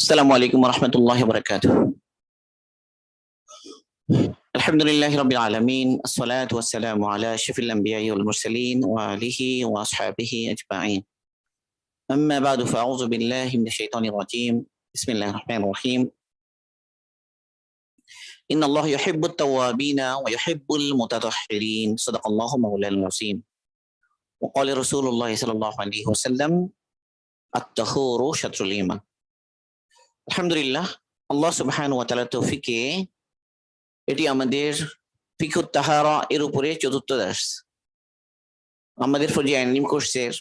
আসসালামু আলাইকুম ওয়া রাহমাতুল্লাহি ওয়া বারাকাতুহু। আলহামদুলিল্লাহি রাব্বিল আলামিন। আসসালাতু ওয়াসসালামু আলা আশরাফিল আমবিয়াই ওয়াল মুরসালিন ওয়া আলিহি ওয়া আসহাবিহি আজমাইন। আম্মা বা'দু ফাআউযু বিল্লাহি মিনাশ শাইতানির রাজীম। বিসমিল্লাহির রহমানির রহিম। ইন্নাল্লাহা ইউহিব্বুত তাওয়াবিনা ওয়া ইউহিব্বুল মুতাতাহহিরিন। সাদাকাল্লাহু মাওলানাল আযীম। ওয়া ক্বালা রাসূলুল্লাহি সাল্লাল্লাহু আলাইহি ওয়াসাল্লাম আত-তাহুরু শাতরুল ঈমান। আলহামদুলিল্লাহ, আল্লাহ সুবহানাহু ওয়া তাআলার তৌফিকে এটি আমাদের ফিকহুত তাহারা এর উপরে চতুর্থ দার্স। আমাদের ফরজি আইন কোর্সের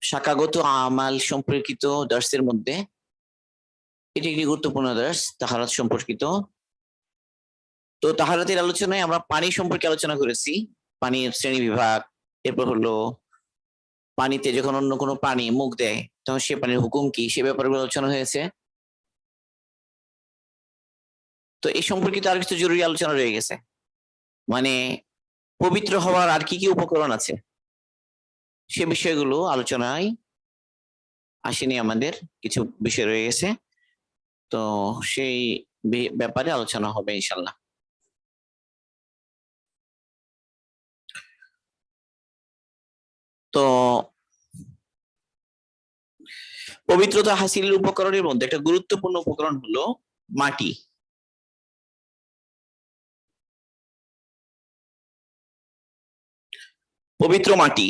শাখাগত আমাল সম্পর্কিত দার্সের মধ্যে এটি একটি গুরুত্বপূর্ণ দার্স, তাহারাত সম্পর্কিত। তো তাহারাতের আলোচনায় আমরা পানি সম্পর্কে আলোচনা করেছি, পানির শ্রেণী বিভাগ, এরপর হলো পানিতে যখন অন্য কোনো প্রাণী মুখ দেয় তখন সে পানির হুকুম কি, সে ব্যাপারে আলোচনা হয়েছে। তো এই সম্পর্কিত আর কিছু জরুরি আলোচনা রয়ে গেছে, মানে পবিত্র হওয়ার আর কি কি উপকরণ আছে সে বিষয়গুলো আলোচনায় আসেনি, আমাদের কিছু বিষয় রয়ে গেছে। তো সেই ব্যাপারে আলোচনা হবে ইনশাল্লাহ। তো পবিত্রতা হাসিলের উপকরণের মধ্যে একটা গুরুত্বপূর্ণ উপকরণ হলো মাটি। পবিত্র মাটি,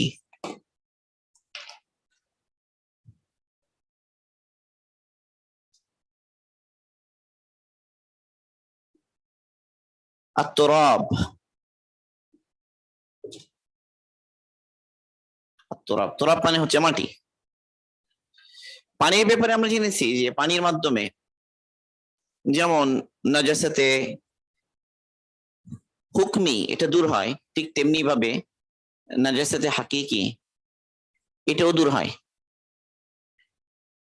আত-তুরাব। আত-তুরাব, তুরাব মানে হচ্ছে মাটি। পানির ব্যাপারে আমরা জেনেছি যে পানির মাধ্যমে যেমন নাজাসাতে হুকমি এটা দূর হয়, ঠিক তেমনি ভাবে নাজাসাতে হাকিকি এটাও দূর হয়।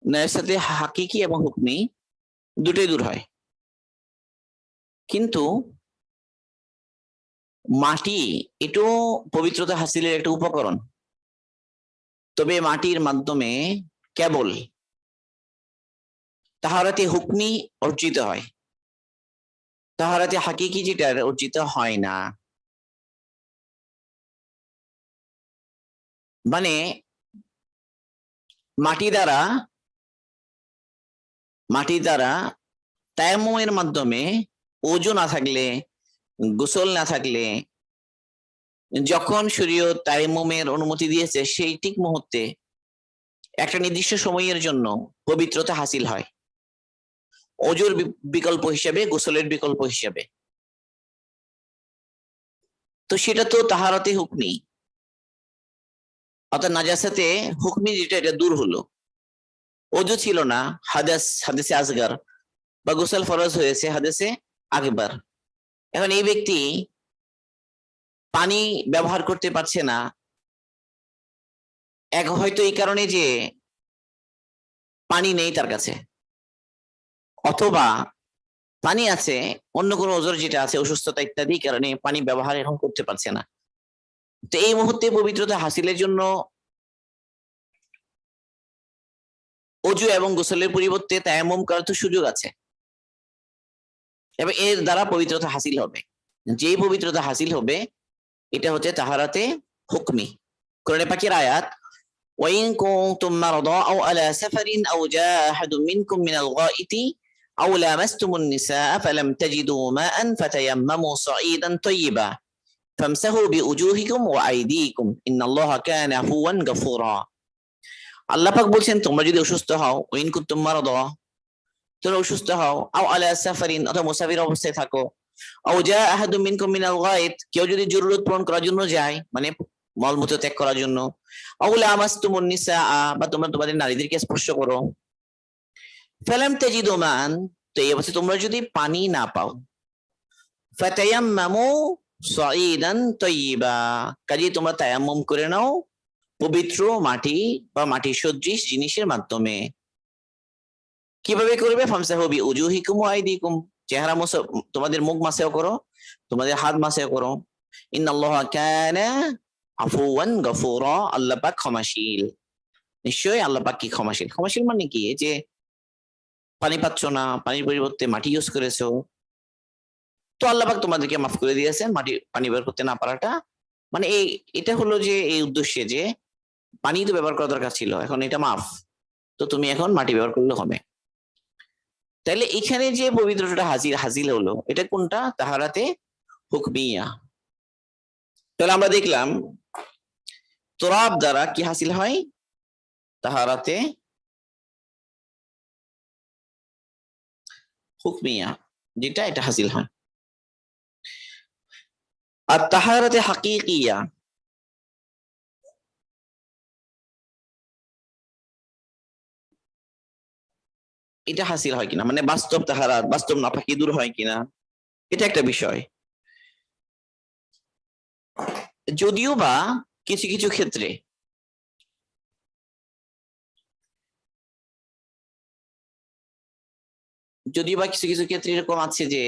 নাজাসাতে হাকিকি এবং হুকমি দুটোই দূর হয়, কিন্তু মাটি এটাও পবিত্রতা হাসিলের একটা উপকরণ। তবে মাটির মাধ্যমে কেবল তাহারাতে হুকমি অর্জিত হয়, তাহারাতে হাকিকি যেটা অর্জিত হয় না। মানে মাটি দ্বারা তায়াম্মুমের মাধ্যমে ওযু না থাকলে, গোসল না থাকলে, যখন শরীয়ত তায়াম্মুমের অনুমতি দিয়েছে সেই ঠিক মুহূর্তে একটা নির্দিষ্ট সময়ের জন্য পবিত্রতা হাসিল হয়, ওযুর বিকল্প হিসেবে, গোসলের বিকল্প হিসেবে। তো সেটা তো তাহারাতে হুকমি, অর্থাৎ নাজাসাতে হুকমি যেটা এটা দূর হলো। ওযু ছিল না, হাদাসে আসগার, বা গোসল ফরজ হয়েছে হাদাসে আকবার। এখন এই ব্যক্তি পানি ব্যবহার করতে পারছে না, এক হয়তো এই কারণে যে পানি নেই তার কাছে, অথবা পানি আছে অন্য কোনো ওজর যেটা আছে, অসুস্থতা ইত্যাদি কারণে পানি ব্যবহার এখন করতে পারছে না। তো এই মুহূর্তে পবিত্রতা হাসিলের জন্য ওযু এবং গোসলের পরিবর্তে তায়াম্মুম করার তো সুযোগ আছে, এবং এর দ্বারা পবিত্রতা হাসিল হবে। যেই পবিত্রতা হাসিল হবে এটা হচ্ছে তাহারাতে হুকমি। কোরআনে পাকের আয়াত, وإن كنتم مرضى أو على سفر أو جاء أحد منكم من الغائط أو لامستم النساء فلم تجدوا ماء فتيمموا صعيدا طيبا فامسحوا بوجوهكم وأيديكم إن الله كان عفوا غفورا। আল্লাহ পাক বলছেন, তোমরা যদি অসুস্থ হও, ওয়াইন কুনতুম মারাদা, তোমরা অসুস্থ হও, আও আলা সাফারিন অথবা মুসাফির অবস্থায় থাকো, আও জা আহাদুম মিনকুম মিনাল গায়েত, কেউ যদি জরুরত পূরণ করার জন্য যায়, মানে মলমূত্র ত্যাগ করার জন্য, আও লামাসতুমুন নিসা, বা তোমরা তোমাদের নারীদেরকে স্পর্শ করো, ফালাম তাজিদু মান, তো এই অবস্থায় তোমরা যদি পানি না পাও, ফাতায়াম্মামু সাঈদান তাইয়্যিবা, কাজেই তোমরা তায়াম্মুম করে নাও পবিত্র মাটি বা মাটি সদৃশ জিনিসের মাধ্যমে। কিভাবে করবে? ফামসাহু বিউজুহিকুম ওয়া আইদিকুম, চেহারা মুছে, তোমাদের মুখ মাসেও করো, তোমাদের হাত মাসেও করো। ইন্নাল্লাহা কানা আফুওয়ান গফুরা, আল্লাহ পাক ক্ষমাশীল। নিশ্চয়ই আল্লাহ পাক কি ক্ষমাশীল। ক্ষমাশীল মানে কি? যে পানি পাচ্ছ না, পানির পরিবর্তে মাটি ইউজ করেছো, তো আল্লাহ পাক তোমাদেরকে মাফ করে দিয়েছেন পানি বের করতে না পারাটা। মানে এটা হলো যে এই উদ্দেশ্যে যে পানি তো ব্যবহার করা দরকার ছিল, এখন এটা মাফ, তো তুমি এখন মাটি ব্যবহার করলে হবে। তাইলে এখানে যে পবিত্রতা হাসিল হলো, এটা কোনটা? তাহারাতে হুকমিয়া। তাহলে আমরা দেখলাম তোরাব দ্বারা কি হাসিল হয়? তাহারাতে হুকমিয়া, যেটা এটা হাসিল হয়। আর তাহারাতে হাকিকিয়া, এটা হাসিল হয় কিনা, মানে বাস্তব তাহারাত, বাস্তব নাপাকি দূর হয় কিনা, এটা একটা বিষয়। যদিও বা কিছু কিছু ক্ষেত্রে এরকম আছে যে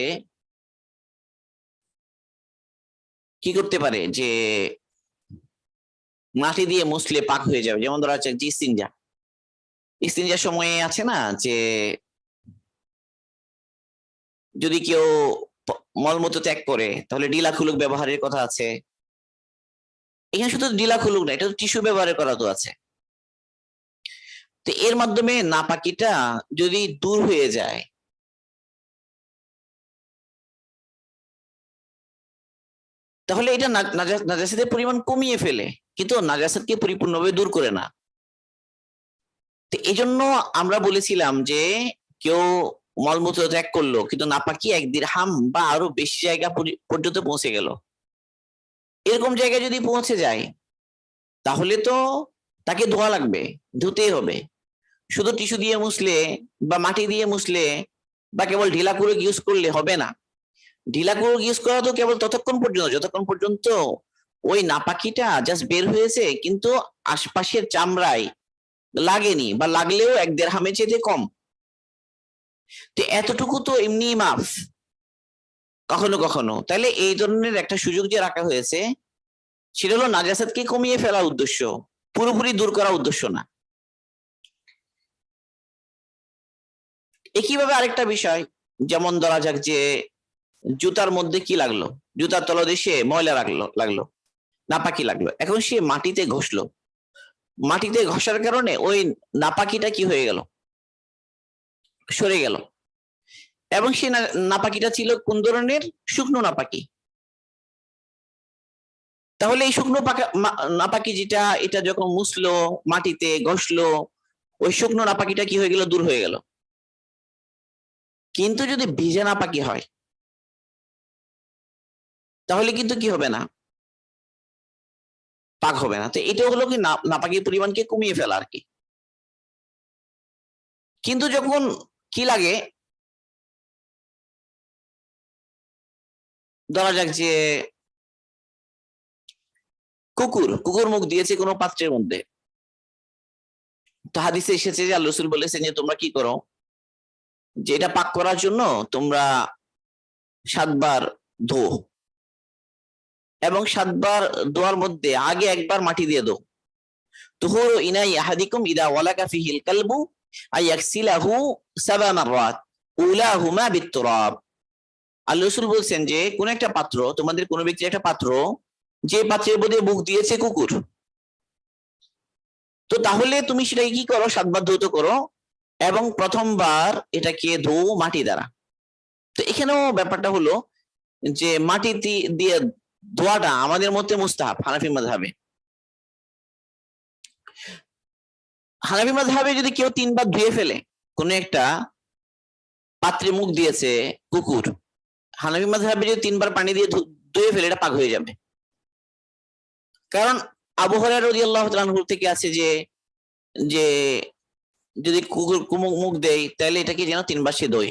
কি করতে পারে, যে মাটি দিয়ে মুছলে পাক হয়ে যাবে। যেমন ধরা হচ্ছে ইস্তিনজার সময়ে আছে না, যে যদি কেউ মলমূত্র ত্যাগ করে তাহলে ডিলা খুলুক ব্যবহারের কথা আছে। এখানে শুধু ডিলা খুলুক না, এটা তো টিস্যু ব্যবহারের করা তো আছে। তো এর মাধ্যমে নাপাকিটা যদি দূর হয়ে যায়, তাহলে এটা নাজাসাতের পরিমাণ কমিয়ে ফেলে, কিন্তু নাজাসাতকে পরিপূর্ণভাবে দূর করে না। তো এই জন্য আমরা বলেছিলাম যে কেউ মলমূত্র ত্যাগ করলো কিন্তু নাপাকি 1 দিরহাম বা আরো বেশি জায়গা পর্যন্ত পৌঁছে গেল, এরকম জায়গায় যদি পৌঁছে যায় তাহলে তো তাকে ধোয়া লাগবে, ধুতেই হবে। শুধু টিস্যু দিয়ে মুছলে বা মাটি দিয়ে মুছলে বা কেবল ঢিলা করে ইউজ করলে হবে না। ঢিলা করে ইউজ করা তো কেবল ততক্ষণ পর্যন্ত যতক্ষণ পর্যন্ত ওই নাপাকিটা জাস্ট বের হয়েছে, কিন্তু আশপাশের চামড়ায় লাগেনি, বা লাগলেও 1 দিরহামের চেয়ে কম। তো এতটুকু তো এমনি মাফ কখনো কখনো। তাহলে এই ধরনের একটা সুযোগ যে রাখা হয়েছে, সেটা হলো নাজাসাতকে কমিয়ে ফেলার উদ্দেশ্য, পুরোপুরি দূর করার উদ্দেশ্য না। একইভাবে আরেকটা বিষয়, যেমন ধরা যাক যে জুতার মধ্যে কি লাগলো, জুতার তলদেশে ময়লা লাগলো, নাপাকি লাগলো, এখন সে মাটিতে ঘষলো, মাটিতে ঘষার কারণে ওই নাপাকিটা কি হয়ে গেল, সরে গেল। এবং সে নাপাকিটা ছিল কোন ধরনের? শুকনো নাপাকি। তাহলে এই শুকনো নাপাকি যেটা, এটা যখন মুছলো, মাটিতে ঘষলো, ওই শুকনো নাপাকিটা কি হয়ে গেল? দূর হয়ে গেল। কিন্তু যদি ভিজা নাপাকি হয় তাহলে কিন্তু কি হবে না, পাক হবে না। তো এটা হলো কি নাপাকির পরিমাণকে কমিয়ে ফেলা আর কি। কিন্তু যখন কি লাগে, ধরা যাক যে কুকুর মুখ দিয়েছে কোনো পাত্রের মধ্যে, তো হাদিসে এসেছে যে আল্লাহ রাসূল বলেছেন যে তোমরা কি করো, যে এটা পাক করার জন্য তোমরা 7 বার ধো, এবং 7 বার ধোয়ার মধ্যে আগে একবার মাটি দিয়ে দো। তুহুরু ইনাই আহাদিকুম ইদা ওয়ালাকা ফিহিল কালবু আয়াগসিলাহু 7 মাররাত উলাহুমা বিত্তুরাব। আল্লাহ রাসূল বলছেন যে কোন একটা পাত্র, তোমাদের কোন ব্যক্তির একটা পাত্র, যে পাত্রের মধ্যে মুখ দিয়েছে কুকুর, তো তাহলে তুমি সেটাকে কি করো? 7 বার ধৌত করো, এবং প্রথমবার এটাকে ধো মাটি দ্বারা। তো এখানেও ব্যাপারটা হলো যে মাটি দিয়ে ধোয়াটা আমাদের মধ্যে মুস্তাহাব হানাফি মাযহাবে। হানাফি মাযহাবে যদি কেউ 3 বার ধুয়ে ফেলে, কোন একটা পাত্রে মুখ দিয়েছে কুকুর, হানাফি মাযহাবে যদি 3 বার পানি দিয়ে ধুয়ে ফেলে, এটা পাক হয়ে যাবে। কারণ আবু হুরায়রা রাদিয়াল্লাহু তাআলা আনহু থেকে আছে যে যে যদি কুকুর মুখ দেয় তাহলে এটাকে যেন 3 বার সে ধোয়।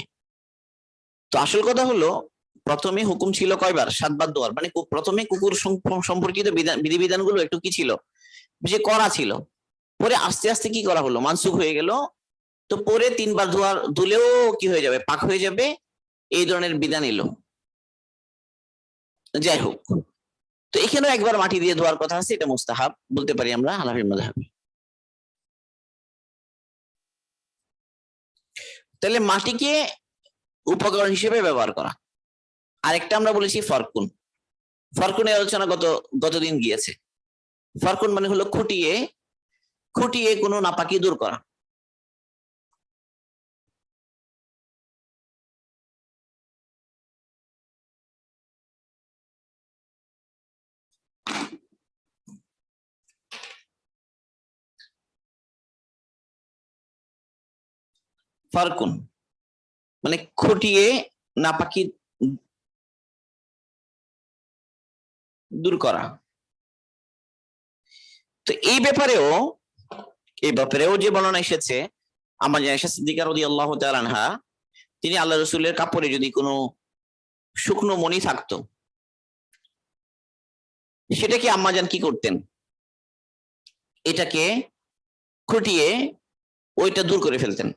তো আসল কথা হলো, প্রথমে হুকুম ছিল কয়বার? 7 বার ধোয়ার। মানে প্রথমে কুকুর সম্পর্কিত বিধিবিধানগুলো একটু কি ছিল, যে করা ছিল। পরে আস্তে আস্তে কি করা হলো, মানসুখ হয়ে গেল। তো পরে 3 বার ধুলেও কি হয়ে যাবে, পাক হয়ে যাবে, এই ধরনের বিধান এলো। যাই হোক, তো এখানেও একবার মাটি দিয়ে ধোয়ার কথা আছে, এটা মুস্তাহাব বলতে পারি আমরা হানাফি মাযহাবে। তাহলে মাটিকে উপকরণ হিসেবে ব্যবহার করা। আরেকটা আমরা বলেছি ফরকুন। ফরকুনের আলোচনা গতদিন গিয়েছে। ফরকুন মানে হলো খুঁটিয়ে খুঁটিয়ে কোনো নাপাকি দূর করা। ফরকুন মানে খুঁটিয়ে নাপাকি দূর করা। তো এই ব্যাপারেও যে বর্ণনা এসেছে, আমার আয়েশা সিদ্দিকা রাদিয়াল্লাহু তাআলা আনহা, তিনি আল্লাহ রাসূলের কাপড়ে যদি কোনো শুকনো মণি থাকতো, সেটাকে আম্মাজান কি করতেন, এটাকে খুঁটিয়ে ওইটা দূর করে ফেলতেন।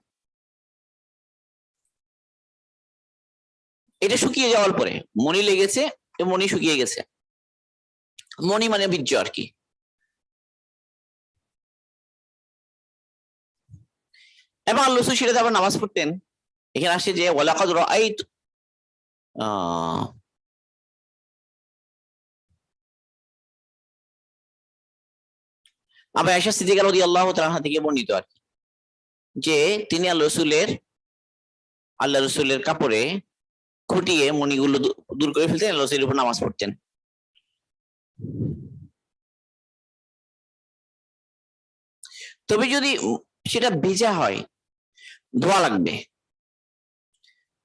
এটা শুকিয়ে যাওয়ার পরে মণি লেগেছে, মণি শুকিয়ে গেছে, মণি মানে বীর্য আর কি। এবং আল্লাহ রাসূল সেটাতে আবার নামাজ পড়তেন। এখানে আসে যে ওয়ালাকাদ রাআইতু, আবার আয়েশা সিদ্দিকা রাদিয়াল্লাহু তাআলা আনহা থেকে বর্ণিত আর কি, যে তিনি আল্লাহ রাসূলের কাপড়ে খুঁটিয়ে মণিগুলো দূর করে ফেলতেন, আল্লাহ রাসূলের উপর নামাজ পড়তেন। তবে যদি সেটা ভেজা হয়, ধোয়া লাগবে।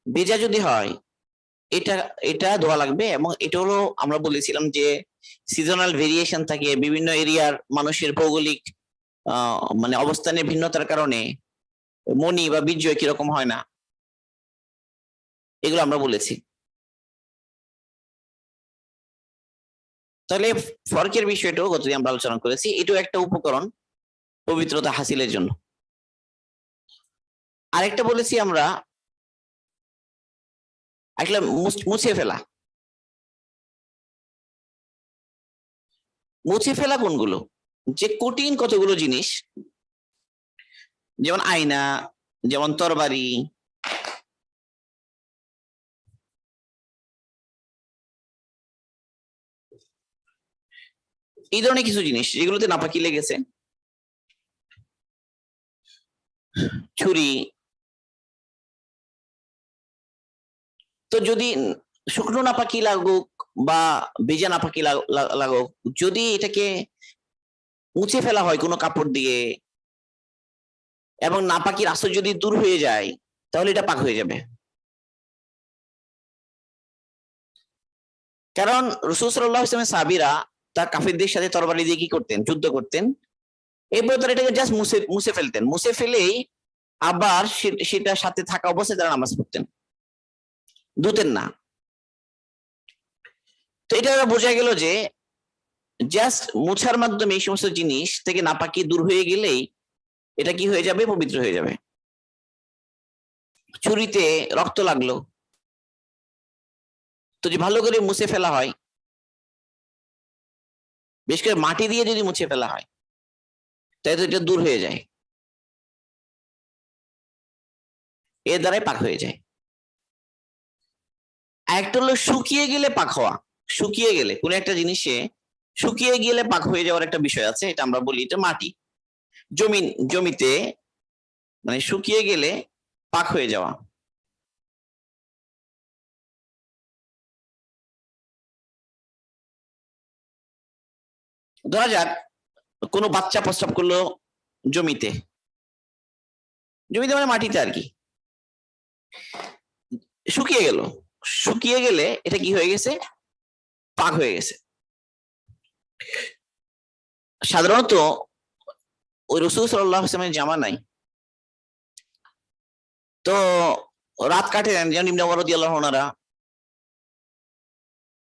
ভেজা যদি হয়, এটা এটা ধোয়া লাগবে। এবং এটা হলো, আমরা বলেছিলাম যে সিজনাল ভেরিয়েশন থাকে, বিভিন্ন এরিয়ার মানুষের ভৌগোলিক মানে অবস্থানের ভিন্নতার কারণে মণি বা বীর্য কিরকম হয় না, এগুলো আমরা বলেছি। তাহলে ফরকের বিষয়টাও গতদিন আমরা আলোচনা করেছি, এটাও একটা উপকরণ পবিত্রতা হাসিলের জন্য। আরেকটা বলেছি আমরা আসলে মুছে ফেলা। মুছে ফেলা কোনগুলো, যে কঠিন কতগুলো জিনিস, যেমন আয়না, যেমন তরবারি, এই ধরনের কিছু জিনিস যেগুলোতে নাপাকি লেগেছে, ছুরি। তো যদি শুকনো নাপাকি লাগুক বা ভেজা নাপাকি লাগুক, যদি এটাকে মুছে ফেলা হয় কোনো কাপড় দিয়ে এবং নাপাকির আসর যদি দূর হয়ে যায়, তাহলে এটা পাক হয়ে যাবে। কারণ রাসূল সাল্লাল্লাহু আলাইহি ওয়াসাল্লামের সাহাবীরা তার কাফিরদের সাথে তরবারি দিয়ে কি করতেন, যুদ্ধ করতেন। এরপর তারা এটাকে জাস্ট মুছে ফেলতেন, মুছে ফেলেই আবার সেটা সাথে থাকা অবস্থায় তারা নামাজ পড়তেন, ধুতেন না। তো এটা বোঝা গেল যে জাস্ট মুছার মাধ্যমে এই সমস্ত জিনিস থেকে নাপাকি দূর হয়ে গেলেই এটা কি হয়ে যাবে, পবিত্র হয়ে যাবে। ছুরিতে রক্ত লাগলো, তো যে ভালো করে মুছে ফেলা হয়, বিশেষ করে মাটি দিয়ে যদি মুছে ফেলা হয়, তাই তো এটা দূর হয়ে যায়, এর দ্বারাই পাক হয়ে যায়। একটা হলো শুকিয়ে গেলে পাক হওয়া। শুকিয়ে গেলে কোন একটা জিনিসে শুকিয়ে গেলে পাক হয়ে যাওয়ার একটা বিষয় আছে, এটা আমরা বলি এটা মাটি। জমিতে মানে শুকিয়ে গেলে পাক হয়ে যাওয়া। ধরা যাক কোনো বাচ্চা প্রস্রাব করলো জমিতে, জমিতে মানে মাটিতে আর কি, শুকিয়ে গেল। শুকিয়ে গেলে এটা কি হয়ে গেছে, পাক হয়ে গেছে। সাধারণত ওই রাসূল সাল্লাল্লাহু আলাইহি ওয়াসাল্লামের জামানায় তো রাত কাটেন, যেমন ইবনে ওমর রাদিয়াল্লাহু আনহু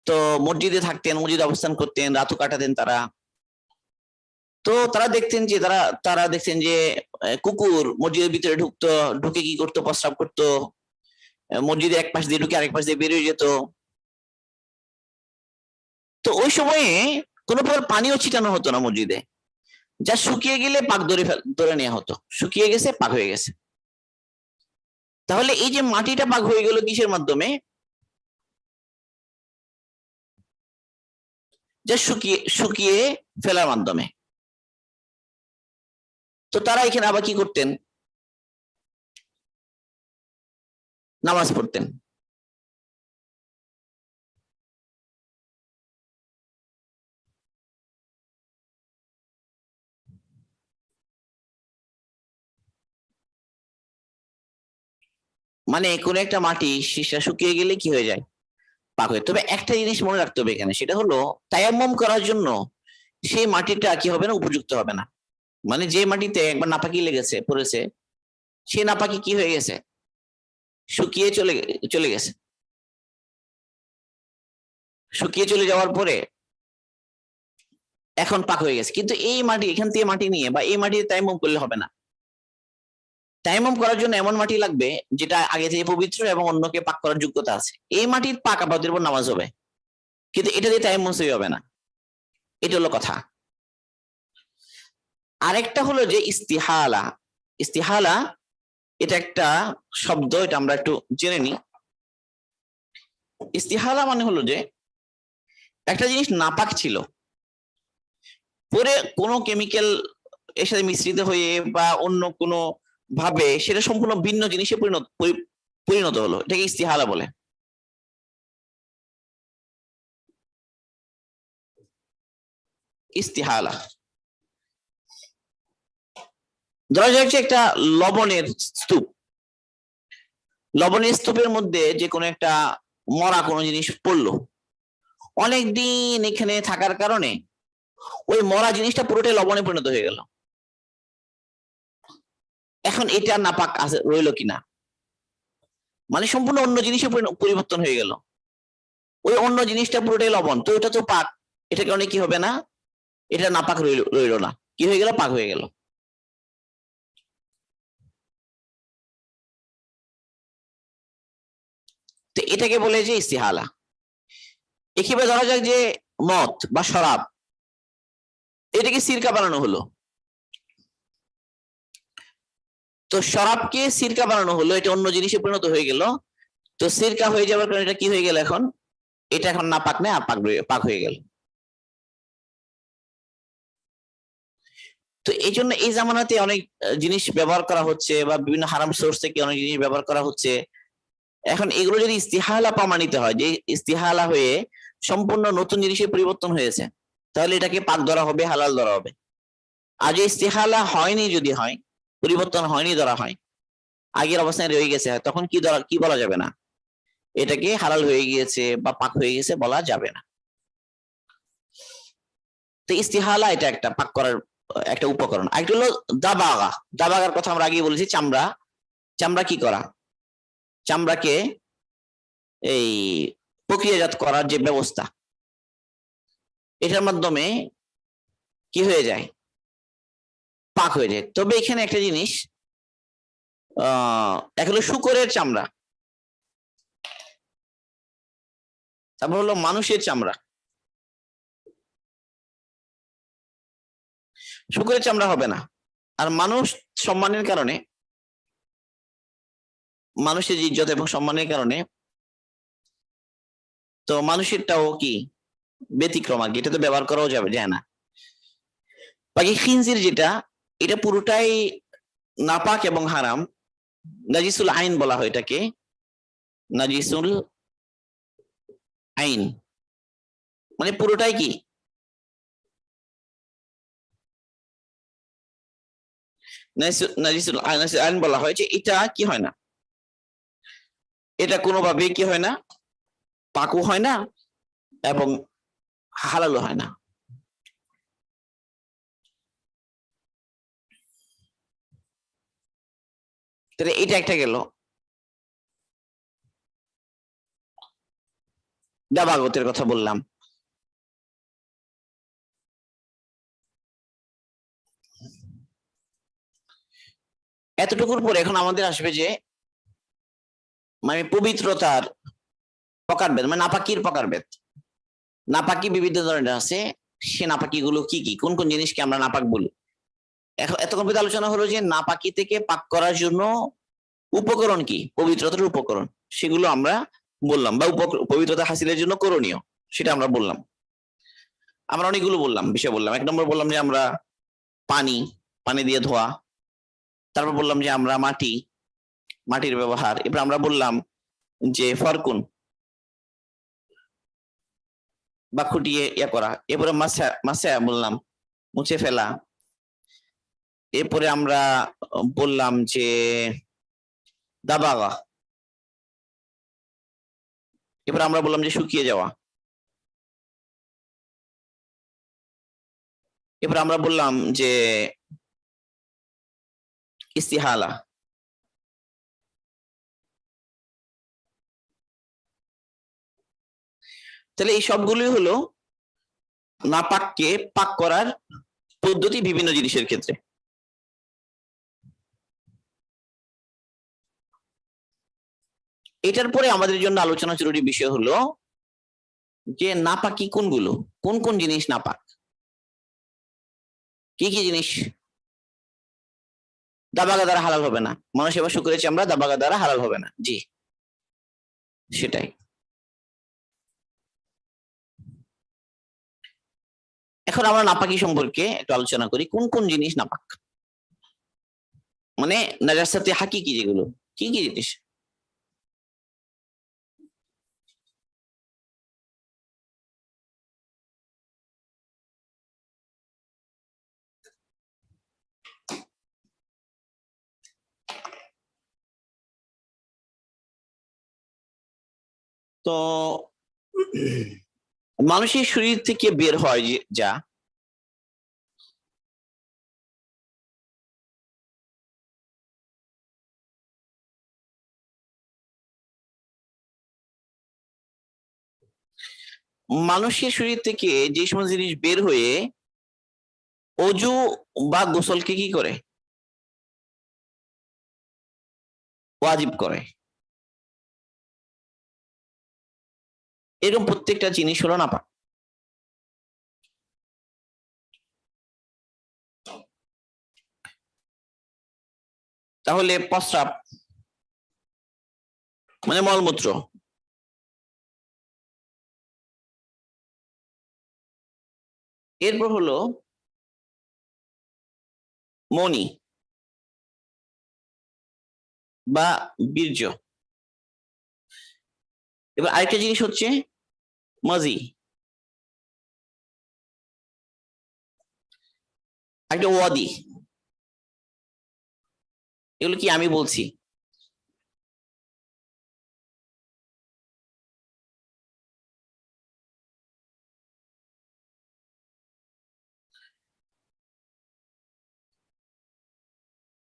তো মসজিদে থাকতেন, মসজিদে অবস্থান করতেন, রাতও কাটাতেন তারা। তো তারা দেখতেন যে কুকুর মসজিদের ভিতরে ঢুকতো, ঢুকে কি করতো, প্রস্রাব করতো, মসজিদের এক পাশ দিয়ে ঢুকে আরেক পাশ দিয়ে বেরিয়ে যেত। তো ওই সময়ে কোনো প্রকার পানিও ছিটানো হতো না মসজিদে, যা শুকিয়ে গেলে পাক ধরে নেওয়া হতো, শুকিয়ে গেছে পাক হয়ে গেছে। তাহলে এই যে মাটিটা পাক হয়ে গেল কিসের মাধ্যমে? যা শুকিয়ে শুকিয়ে ফেলার মাধ্যমে। তো তারা এখানে আবার কি করতেন? নামাজ পড়তেন। মানে কোন একটা মাটি সেটা শুকিয়ে গেলে কি হয়ে যায়? পাক হয়ে। তবে একটা জিনিস মনে রাখতে হবে এখানে, সেটা হলো তায়াম্মুম করার জন্য সেই মাটিটা কি হবে না, উপযুক্ত হবে না। মানে যে মাটিতে একবার নাপাকি লেগেছে পড়েছে, সে নাপাকি কি হয়ে গেছে? শুকিয়ে চলে গেছে। শুকিয়ে চলে যাওয়ার পরে এখন পাক হয়ে গেছে। কিন্তু এই মাটি, এখান থেকে মাটি নিয়ে বা এই মাটিতে তায়াম্মুম করলে হবে না। তায়াম্মুম করার জন্য এমন মাটি লাগবে যেটা আগে থেকে পবিত্র এবং অন্যকে পাক করার যোগ্যতা আছে। এই মাটির পাক আপাততের উপর নামাজ হবে, কিন্তু এটা দিয়ে তায়াম্মুম সহি হবে না। এটা হলো কথা। আরেকটা হলো যে ইস্তিহালা। ইস্তিহালা এটা একটা শব্দ, এটা আমরা একটু জেনে নিই। ইস্তিহালা মানে হলো যে একটা জিনিস নাপাক ছিল, পরে কোনো কেমিক্যাল এর সাথে মিশ্রিত হয়ে বা অন্য কোনো ভাবে সেটা সম্পূর্ণ ভিন্ন জিনিসে পরিণত হলো, এটাকে ইস্তিহালা বলে। ইস্তিহালা ধরা যাচ্ছে একটা লবণের স্তূপ। লবণের স্তূপের মধ্যে যে কোনো একটা মরা কোনো জিনিস পড়লো, অনেকদিন এখানে থাকার কারণে ওই মরা জিনিসটা পুরোটাই লবণে পরিণত হয়ে গেল। এখন এটা নাপাক আছে রইলো কিনা, মানে সম্পূর্ণ অন্য জিনিসে পরিবর্তন হয়ে গেল। ওই অন্য জিনিসটা পুরোটাই লবণ, তো এটা তো পাক। এটা কারণে কি হবে না, এটা নাপাক রইল না, কি হয়ে গেল, পাক হয়ে গেল। তো এটাকে বলে যে ইস্তিহালা। এক্ষেত্রে ধরা যাক যে মদ বা শরাব, এটাকে সিরকা বানানো হলো। তো শরাবকে সিরকা বানানো হলো, এটা অন্য জিনিসে পরিণত হয়ে গেল। তো সিরকা হয়ে যাওয়ার কারণে এটা কি হয়ে গেল, এখন এটা এখন না পাক না পাক হয়ে গেল। তো এই জন্য এই জামানাতে অনেক জিনিস ব্যবহার করা হচ্ছে বা বিভিন্ন হারাম সোর্স থেকে অনেক জিনিস ব্যবহার করা হচ্ছে। এখন এগুলো যদি ইস্তিহালা প্রমাণিত হয়, যে ইস্তিহালা হয়ে সম্পূর্ণ নতুন জিনিসের পরিবর্তন হয়েছে, তাহলে এটাকে পাক ধরা হবে, হালাল ধরা হবে। আর যে ইস্তিহালা হয়নি, যদি হয় পরিবর্তন হয়নি ধরা হয়, আগের অবস্থায় রয়ে গেছে, তখন কি বলা যাবে না, এটাকে হালাল হয়ে গিয়েছে বা পাক হয়ে গেছে বলা যাবে না। তো ইস্তিহালা এটা একটা পাক করার একটা উপকরণ। আরেকটা হলো দাবাগা। দাবাগার কথা আমরা আগেই বলেছি। চামড়া, চামড়া কি করা, চামড়াকে এই প্রক্রিয়াজাত করার যে ব্যবস্থা, এটার মাধ্যমে কি হয়ে যায়, পাক হয়ে যায়। তবে এখানে একটা জিনিস, এক হলো শূকরের চামড়া, তারপর হলো মানুষের চামড়া। শূকরের চামড়া হবে না। আর মানুষ সম্মানের কারণে, মানুষের ইজ্জত এবং সম্মানের কারণে, তো মানুষেরটাও কি ব্যতিক্রম আর কি, এটা তো ব্যবহার করাও যাবে যায় না। বাকি খিনজির যেটা, এটা পুরোটাই নাপাক এবং হারাম। নাজিসুল আইন বলা হয় এটাকে, নাজিসুল আইন, মানে পুরোটাই কি নাজিসুল আইন বলা হয়, যে এটা কি হয় না, এটা কোনোভাবেই কি হয় না, পাকও হয় না এবং হালালও হয় না। তাহলে এটা একটা গেল দাবাগতের কথা বললাম। এতটুকুর পরে এখন আমাদের আসবে যে মানে পবিত্রতার প্রকারভেদ, মানে নাপাকির প্রকারভেদ। নাপাকি বিভিন্ন ধরনের আছে, সে নাপাকি গুলো কি কি, কোন কোন জিনিসকে আমরা নাপাক বলি। এখন এতক্ষণ আলোচনা হলো যে নাপাকি থেকে পাক করার জন্য উপকরণ কি, পবিত্রতার উপকরণ, সেগুলো আমরা বললাম, বা পবিত্রতা হাসিলের জন্য করণীয় সেটা আমরা বললাম। আমরা অনেকগুলো বললাম, বিষয় বললাম। 1 নম্বর বললাম যে আমরা পানি, পানি দিয়ে ধোয়া। তারপর বললাম যে আমরা মাটি, মাটির ব্যবহার। এবার আমরা বললাম যে ফরকুন বা খুঁটিয়ে ইয়া করা। এরপরে মাসা, মাসা বললাম মুছে ফেলা। এরপরে আমরা বললাম যে দাবাগা। এবার আমরা বললাম যে শুকিয়ে যাওয়া। এবার আমরা বললাম যে ইস্তিহালা। তাহলে এই সবগুলোই হলো নাপাককে পাক করার পদ্ধতি বিভিন্ন জিনিসের ক্ষেত্রে। এটার পরে আমাদের জন্য আলোচনা জরুরি বিষয় হলো যে নাপাকি কোনগুলো, কোন কোন জিনিস নাপাক, কি কি জিনিস দাবাগা দ্বারা হালাল হবে না। মানুষ এবার শুক্রেছি আমরা দাবাগা দ্বারা হালাল হবে না, জি সেটাই। এখন আমরা নাপাকি সম্পর্কে একটু আলোচনা করি, কোন কোন জিনিস নাপাক, মানে নাজাসাতে হাকিকি যেগুলো, কি কি জিনিস। তো মানুষের শরীর থেকে বের হয় যা, মানুষের শরীর থেকে যে সমস্ত জিনিস বের হয়ে অজু বা গোসলকে কি করে, ওয়াজিব করে। এরকম প্রত্যেকটা জিনিস হলো নাপাক। তাহলে প্রস্রাব মানে মলমূত্র, এরপর হলো মনি বা বীর্য। এবার আরেকটা জিনিস হচ্ছে মাজি, একটা ওয়াদি। এগুলো কি আমি বলছি,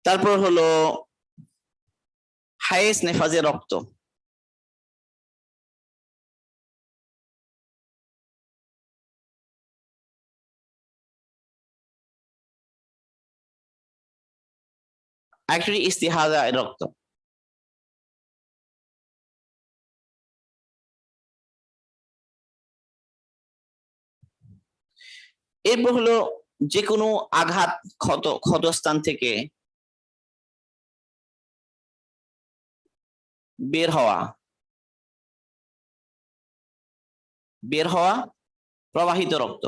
তারপর হলো হায়েস নেফাজে রক্ত, অ্যাকচুয়ালি ইস্তিহাজা রক্ত। এরপর হলো যে কোনো আঘাত, ক্ষতস্থান থেকে বের হওয়া, প্রবাহিত রক্ত।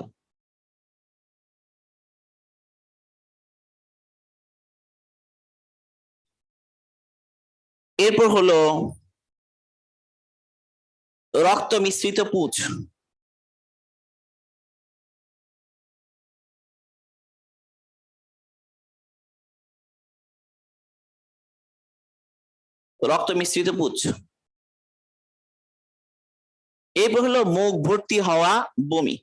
এরপর হলো রক্ত মিশ্রিত পুঁজ, রক্ত মিশ্রিত পুঁজ। এরপর হলো মুখ ভর্তি হওয়া বমি,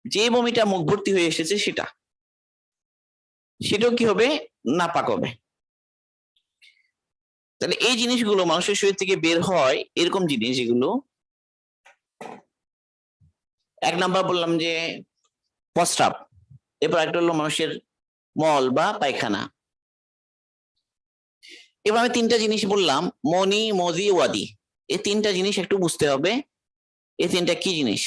যে বমিটা মুখ ভর্তি হয়ে এসেছে সেটাও কি হবে, নাপাক হবে। তাহলে এই জিনিসগুলো মানুষের শরীর থেকে বের হয়, এরকম জিনিস এগুলো। 1 নাম্বার বললাম যে প্রস্রাব, এরপর একটা হলো মানুষের মল বা পায়খানা। এবার আমি 3টা জিনিস বললাম, মনি, মজি, ওয়াদি। এই 3টা জিনিস একটু বুঝতে হবে, এই 3টা কি জিনিস।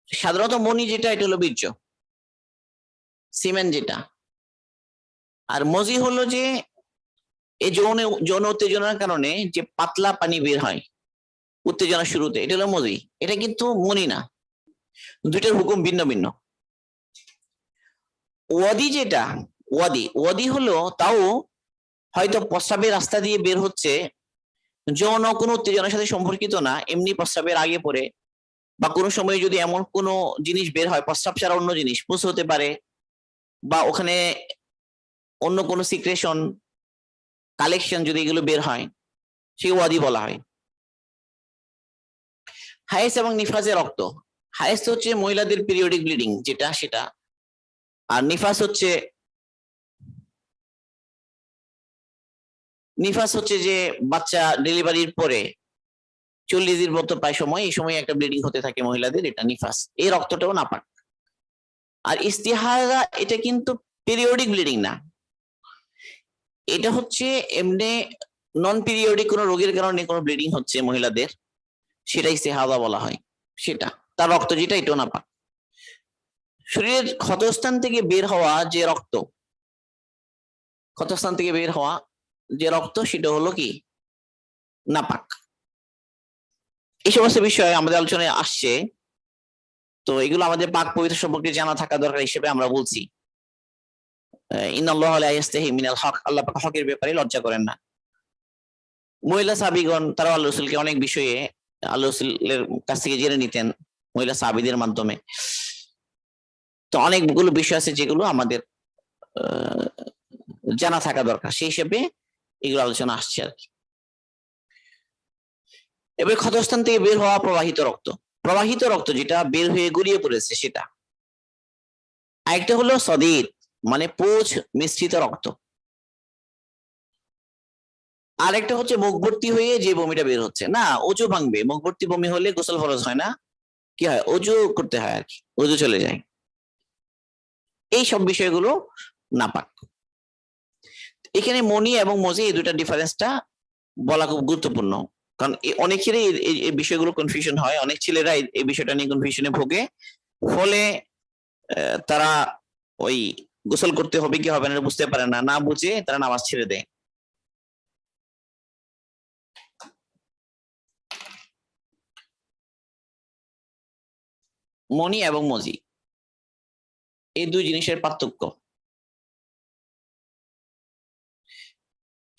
সাধারণত মনি যেটা এটা হলো বীর্য, সিমেন্ট যেটা। আর মজি হলো যে এই যৌন উত্তেজনার কারণে যে পাতলা পানি বের হয় উত্তেজনার শুরুতে, এটা হলো মজি। এটা কিন্তু মনি না, দুইটার হুকুম ভিন্ন ভিন্ন। ওয়াদি যেটা, ওয়াদি হলো তাও হয়তো প্রস্রাবের রাস্তা দিয়ে বের হচ্ছে, যৌন কোনো উত্তেজনার সাথে সম্পর্কিত না, এমনি প্রস্রাবের আগে পরে বা কোনো সময় যদি এমন কোনো জিনিস বের হয়, প্রস্রাব ছাড়া অন্য জিনিস পুষ হতে পারে, বা ওখানে অন্য কোনো সিক্রেশন কালেকশন যদি এগুলো বের হয়, সেই ওয়াদি বলা হয়। হায়েস এবং নিফাসের রক্ত, হায়েস হচ্ছে মহিলাদের পিরিয়ডিক ব্লিডিং যেটা সেটা, আর নিফাস হচ্ছে যে বাচ্চা ডেলিভারির পরে 40 দিন মতো প্রায় সময়, এই সময় একটা ব্লিডিং হতে থাকে মহিলাদের, এটা নিফাস। এই রক্তটাও নাপাক। আর ইস্তিহারা এটা কিন্তু পিরিয়ডিক ব্লিডিং না, এটা হচ্ছে এমনি নন পিরিয়ডিক কোনো রোগের কারণে কোনো ব্লিডিং হচ্ছে মহিলাদের, সেটা ইস্তিহাদা বলা হয়। সেটা তার রক্ত যেটা, এটাও নাপাক। শরীরের ক্ষতস্থান থেকে বের হওয়া যে রক্ত, ক্ষতস্থান থেকে বের হওয়া যে রক্ত, সেটা হলো কি নাপাক। এই সমস্ত বিষয় আমাদের আলোচনায় আসছে, তো এগুলো আমাদের পাক পবিত্র সম্পর্কে জানা থাকা দরকার হিসেবে আমরা বলছি। ইন্নাল্লাহা লা ইয়াস্তাহি মিনাল হক, আল্লাহ পাক হকের ব্যাপারে লজ্জা করেন না। মহিলা সাহাবীগণ তারা আল্লাহ রাসূলকে অনেক বিষয়ে আল্লাহ রাসূলের কাছ থেকে জেনে নিতেন মহিলা সাহাবীদের মাধ্যমে। তো অনেকগুলো বিষয় আছে যেগুলো আমাদের জানা থাকা দরকার, সেই হিসেবে এগুলো আলোচনা আসছে আর কি। এবার ক্ষতস্থান থেকে বের হওয়া প্রবাহিত রক্ত যেটা বের হয়ে গড়িয়ে পড়েছে সেটা। আরেকটা হলো সদীদ, মানে পোঁছ মিশ্রিত রক্ত। আরেকটা হচ্ছে মুখভর্তি হয়ে যে বমিটা বের হচ্ছে, না অজু ভাঙবে, মুখভর্তি বমি হলে গোসল ফরজ হয় না, কি হয় অজু করতে হয় আর কি, অজু চলে যায়। এই সব বিষয়গুলো নাপাক। এখানে মনি এবং মজি এই দুটা ডিফারেন্সটা বলা খুব গুরুত্বপূর্ণ, কারণ অনেকেরই এই বিষয়গুলো কনফিউশন হয়, অনেক ছেলেরা এই বিষয়টা নিয়ে কনফিউশনে ভোগে, ফলে তারা ওই গোসল করতে হবে কি হবে না বুঝতে পারে না, না বুঝে তারা নামাজ ছেড়ে দেয়। মনি এবং মজি এই দুই জিনিসের পার্থক্য।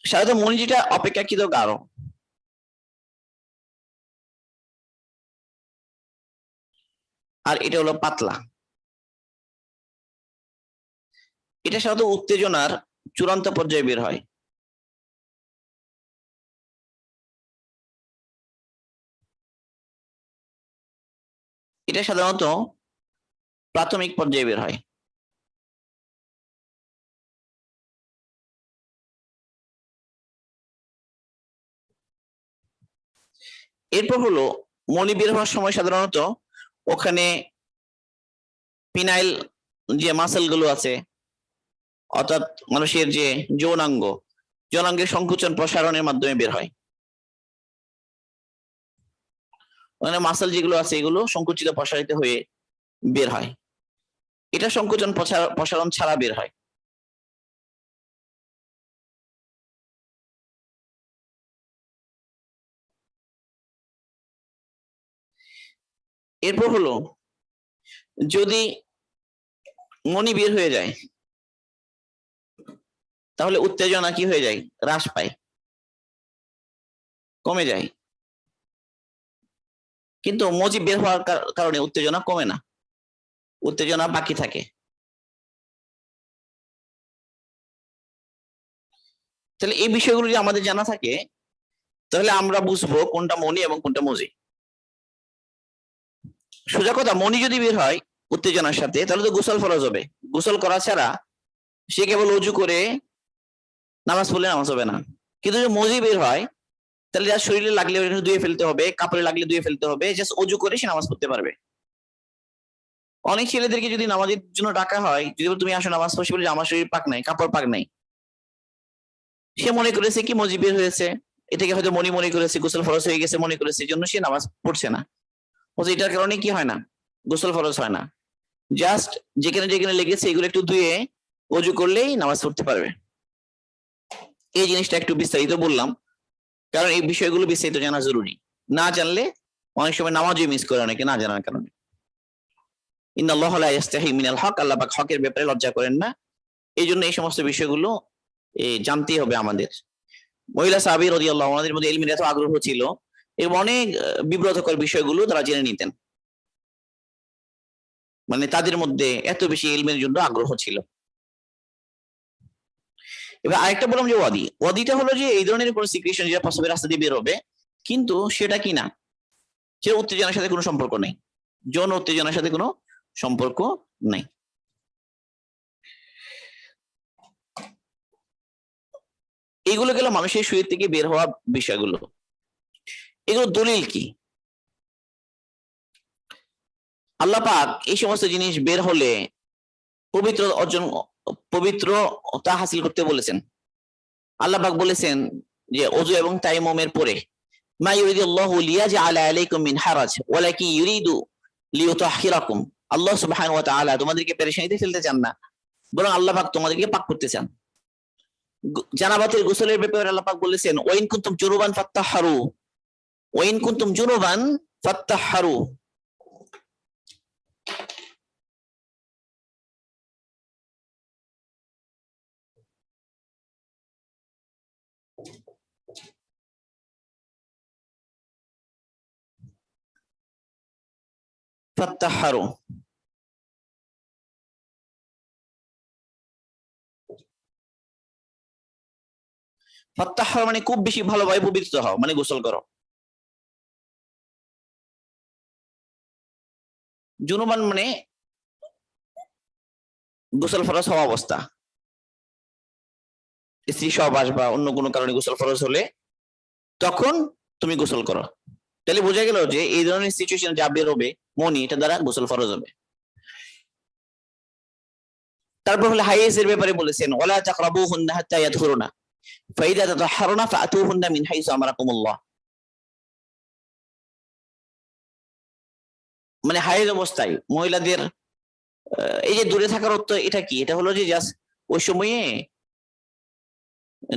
সাধারণত মনি যেটা অপেক্ষাকৃত গাঢ়, আর এটা হলো পাতলা। এটা সাধারণত উত্তেজনার চূড়ান্ত পর্যায়ে বের হয়। এটা সাধারণত প্রাথমিক পর্যায়ে বের হয়। এরপর হলো মনি বের হওয়ার সময় সাধারণত ওখানে পিনাইল যে মাসেল গুলো আছে, অর্থাৎ মানুষের যে যৌনাঙ্গের সংকুচন প্রসারণের মাধ্যমে বের হয়। মানে মাসেল যেগুলো আছে এগুলো সংকুচিত প্রসারিত হয়ে বের হয়, এটা সংকোচন প্রসারণ ছাড়া বের হয়। এরপর হলো যদি মনি বের হয়ে যায় তাহলে উত্তেজনা কি হয়ে যায়, হ্রাস পায়, কমে যায়। কিন্তু মজি বের হওয়ার কারণে উত্তেজনা কমে না, উত্তেজনা বাকি থাকে। তাহলে এই বিষয়গুলো যদি আমাদের জানা থাকে তাহলে আমরা বুঝবো কোনটা মনি এবং কোনটা মজি। সোজা কথা, মনি যদি বের হয় উত্তেজনার সাথে তাহলে তো গোসল ফরজ হবে, গোসল করা ছাড়া সে কেবল অজু করে নামাজ পড়লে নামাজ হবে না। কিন্তু যদি মজি বের হয় তাহলে যার শরীরে লাগলে ধুয়ে ফেলতে হবে, কাপড়ে লাগলে ধুয়ে ফেলতে হবে, জাস্ট অজু করে সে নামাজ পড়তে পারবে। অনেক ছেলেদেরকে যদি নামাজের জন্য ডাকা হয়, যদি তুমি আসো নামাজ পড়ছি, বলে আমার শরীর পাক নাই, কাপড় পাক নাই, সে মনে করেছে কি মজি বের হয়েছে, এটাকে হয়তো মনে করেছে গোসল ফরজ হয়ে গেছে মনে করেছে, এই জন্য সে নামাজ পড়ছে না। এটার কারণে কি হয় না, গোসল ফরজ হয় না, জাস্ট যেখানে যেখানে লেগেছে এগুলো একটু ধুয়ে ওযু করলেই নামাজ পড়তে পারবে। এই জিনিসটা একটু বিস্তারিত বললাম, কারণ এই বিষয়গুলো বিস্তারিত জানা জরুরি। না জানলে অনেক সময় নামাজই মিস করে অনেকে না জানার কারণে। ইন্নাল্লাহা লা ইয়াস্তাহি মিনাল হক, আল্লাহ পাক হকের ব্যাপারে লজ্জা করেন না। এই জন্য এই সমস্ত বিষয়গুলো জানতেই হবে আমাদের। মহিলা সাহাবী রাদিয়াল্লাহু আনহুদের মধ্যে ইলমের এত আগ্রহ ছিল এবং অনেক বিব্রতকর বিষয়গুলো তারা জেনে নিতেন, মানে তাদের মধ্যে এত বেশি ইলমের জন্য আগ্রহ ছিল। এবার আরেকটা বললাম যে ওয়াদিটা হলো যে এই ধরনের কোন সিক্রেশন যেটা প্রস্রাবের রাস্তা দিয়ে বের হবে, কিন্তু সেটা কি না, সে উত্তেজনার সাথে কোনো সম্পর্ক নেই, যৌন উত্তেজনার সাথে কোনো সম্পর্ক নাই। এগুলো গেল মানুষের শরীর থেকে বের হওয়া বিষয়গুলো। এগুলো দলিল কি? আল্লাহ পাক এই সমস্ত জিনিস বের হলে পবিত্রতা হাসিল করতে বলেছেন। আল্লাহ পাক বলেছেন যে ওযু এবং তায়াম্মুমের পরে, মা ইউরিদুল্লাহু লিয়াজআলা আলাইকুম মিন হারাজ ওয়ালাকিন ইউরিদু লিইউতাহহিরাকুম। আল্লাহ সুবহানাহু ওয়া তাআলা তোমাদেরকে পেরেশানিতে ফেলতে চান না, বরং আল্লাহ পাক তোমাদেরকে পাক করতে চান। জানাবাতের গোসলের ব্যাপারে আল্লাহ পাক বলেছেন, ওয়াইন কুনতুম জুনুবান ফাত্তাহহারু, ওয়াইন কুনতুম জুনুবান ফাত্তাহহারু। ফাত্তাহহারু ফাত্তাহহারু মানে খুব বেশি ভালোভাবে পবিত্র হও, মানে গোসল করো। জুনুবান মানে গোসল ফরজ হওয়া অবস্থা, স্ত্রী সহবাস বা অন্য কোনো কারণে গোসল ফরজ হলে তখন তুমি গোসল করো। তাহলে বোঝা গেল যে এই ধরনের সিচুয়েশন যা বের হবে মনি, এটা দ্বারা গোসল ফরজ হবে। তারপর হলো হাইজের ব্যাপারে বলেছেন, ওয়ালা তাকরাবুহুন্না হাত্তা ইয়াতহুরুনা ফাইদা তাতাহহারুনা ফাআতুহুন্না মিন হাইসু আমারাকুমুল্লাহ। মানে হাইজ অবস্থায় মহিলাদের এই যে দূরে থাকার অর্থ এটা কি? এটা হলো যে জাস্ট ওই সময়ে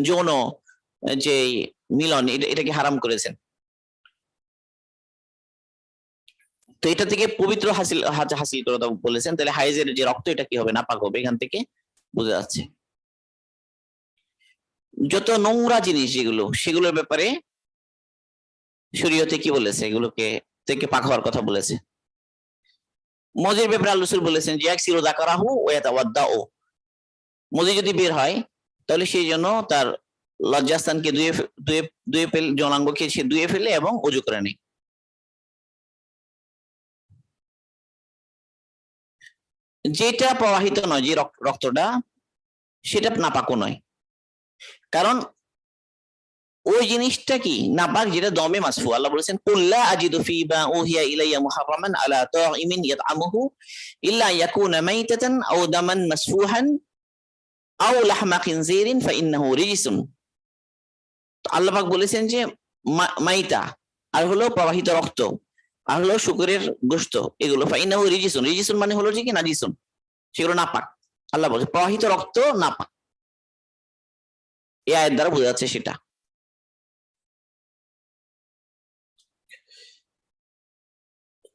যৌন যে মিলন এটাকে হারাম করেছেন। তো এটা থেকে পবিত্র হাসিল করে বলেছেন। তাহলে হাইজের যে রক্ত এটা কি হবে? নাপাক হবে। এখান থেকে বোঝা যাচ্ছে যত নোংরা জিনিস যেগুলো, সেগুলোর ব্যাপারে শরীয়তে কি বলেছে? এগুলোকে থেকে পাক হওয়ার কথা বলেছে। মজির ব্যাপারে আল্লাহ রাসূল বলেছেন যে ইয়াকসিরু যাকারাহু ওয়া ইয়াতাওয়াদ্দাউ। মজি যদি বের হয় তাহলে সেই জন্য তার লজ্জাস্থানকে ধুয়ে ফেলে, যৌনাঙ্গকে সে ধুয়ে ফেলে এবং ওযু করে নেয়। যেটা প্রবাহিত নয়, যে রক্তটা, সেটা নাপাকও নয়, কারণ ওই জিনিসটা কি নাপাক যেটা দমে মাসফু। আল্লাহ বলেছেন, কুল লা আজিদু ফি মা উহিয়া ইলাইয়া মুহাররামান আলা তাইমিন ইয়াতআমুহু ইল্লা ইয়াকুনা মাইতাতান আও দামান মাসফুহান আও লাহমা খিনজিরিন ফাইন্নাহু রিজসুন। আল্লাহ পাক বলেছেন যে মাইতা আর হলো প্রবাহিত রক্ত আর হলো শুকরের গোশত, এগুলো ফাইন্নাহু রিজসুন। রিজসুন মানে হলো যে কি নাজিসুন, সেগুলো নাপাক। আল্লাহ বলেছে প্রবাহিত রক্ত নাপাক। এই আয়াত দ্বারা বোঝা যাচ্ছে সেটা।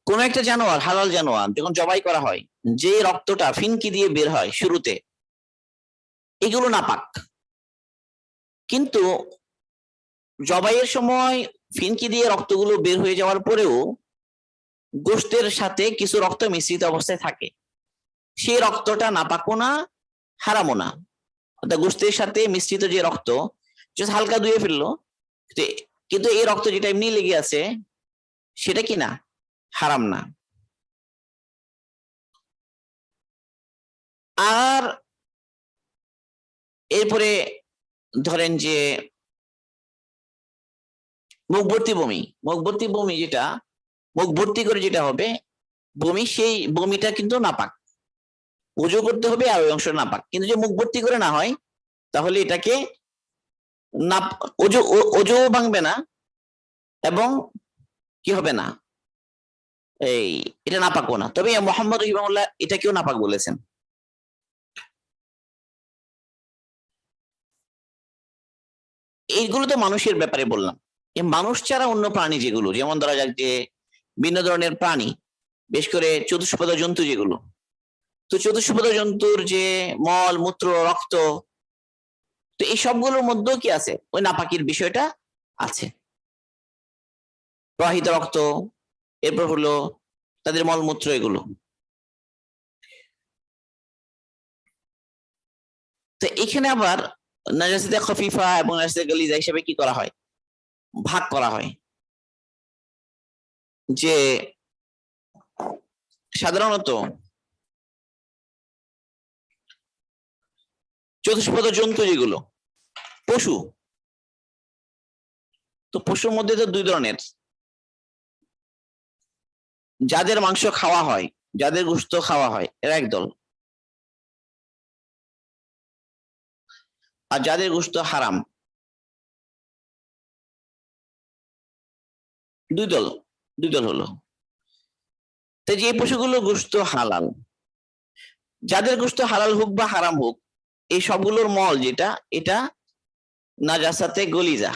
কোন একটা জানোয়ার, হালাল জানোয়ার যখন জবাই করা হয়, যে রক্তটা ফিনকি দিয়ে বের হয় শুরুতে, এগুলো নাপাক। কিন্তু জবাইয়ের সময় ফিনকি দিয়ে রক্তগুলো বের হয়ে যাওয়ার পরেও গোশতের সাথে কিছু রক্ত মিশ্রিত অবস্থায় থাকে, সেই রক্তটা নাপাকও না, হারামও না। অর্থাৎ গোশতের সাথে মিশ্রিত যে রক্ত জাস্ট হালকা ধুয়ে ফেললো, কিন্তু এই রক্ত যেটা এমনি লেগে আছে সেটা কি না, হারাম না। আর এরপরে ধরেন যে মুখভর্তি বমি যেটা মুখ ভর্তি করে যেটা হবে বমি, সেই বমিটা কিন্তু নাপাক, ওযু করতে হবে আর ওই অংশ নাপাক। কিন্তু যে মুখ ভর্তি করে না হয় তাহলে এটাকে না, ওযু ভাঙবে না এবং কি হবে না, এই এটা নাপাকও না, তবে মোহাম্মদ রহিমাহুল্লাহ এটাকেও নাপাক বলেছেন। এইগুলো তো মানুষের ব্যাপারে বললাম। মানুষ ছাড়া অন্য প্রাণী যেগুলো, যেমন ধরা যাক যে ভিন্ন ধরনের প্রাণী, বিশেষ করে চতুষ্পদ জন্তু যেগুলো, তো চতুষ্পদ জন্তুর যে মল মূত্র রক্ত, তো এই সবগুলোর মধ্যেও কি আছে, ওই নাপাকির বিষয়টা আছে। প্রবাহিত রক্ত, এরপর হলো তাদের মলমূত্র, এগুলো। তো এখানে আবার নাজাসাতে খফিফা এবং নাজাসাতে গালিজা হিসেবে কি করা হয়, ভাগ করা হয়। যে সাধারণত চতুষ্পদ জন্তু যেগুলো, পশু, তো পশুর মধ্যে তো দুই ধরনের, যাদের মাংস খাওয়া হয়, যাদের গোশত খাওয়া হয়, এরা একদল, আর যাদের গোশত হারাম, দুই দল, দুই দল হলো। তো যে পশুগুলো গোশত হালাল, যাদের গোশত হালাল হোক বা হারাম হোক, এই সবগুলোর মল যেটা, এটা নাজাসাতে গলিজা,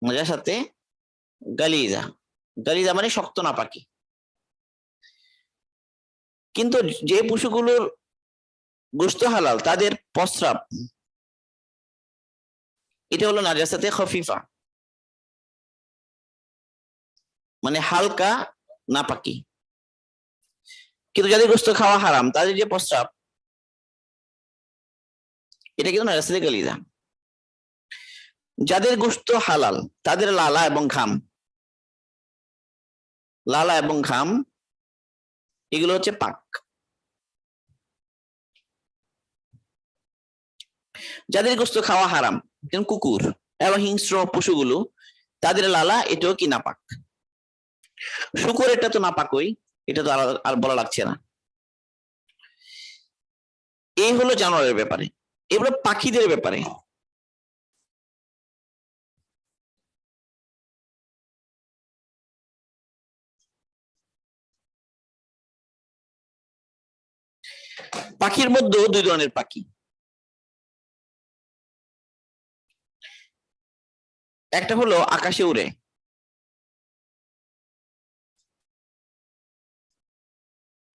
নাজাসাতে গালিজা, গালিজা মানে শক্ত নাপাকি। কিন্তু যে পশুগুলোর গোশত হালাল, তাদের প্রস্রাব, এটা হলো নাজাসাতে খফিফা, মানে হালকা নাপাকি। কিন্তু যাদের গোশত খাওয়া হারাম, তাদের যে প্রস্রাব, এটা কিন্তু নাজাসাতে গালিজা। যাদের গোশত হালাল, তাদের লালা এবং ঘাম, লালা এবং ঘাম এগুলো হচ্ছে পাক। যাদের গোশত খাওয়া হারাম, যেমন কুকুর এবং হিংস্র পশুগুলো, তাদের লালা এটাও কি নাপাক। শুকর এটা তো নাপাকই, এটা তো আর বলা লাগছে না। এই হলো জানোয়ারের ব্যাপারে। এবার পাখিদের ব্যাপারে, পাখির মধ্যেও দুই ধরনের পাখি। একটা হলো আকাশে উড়ে,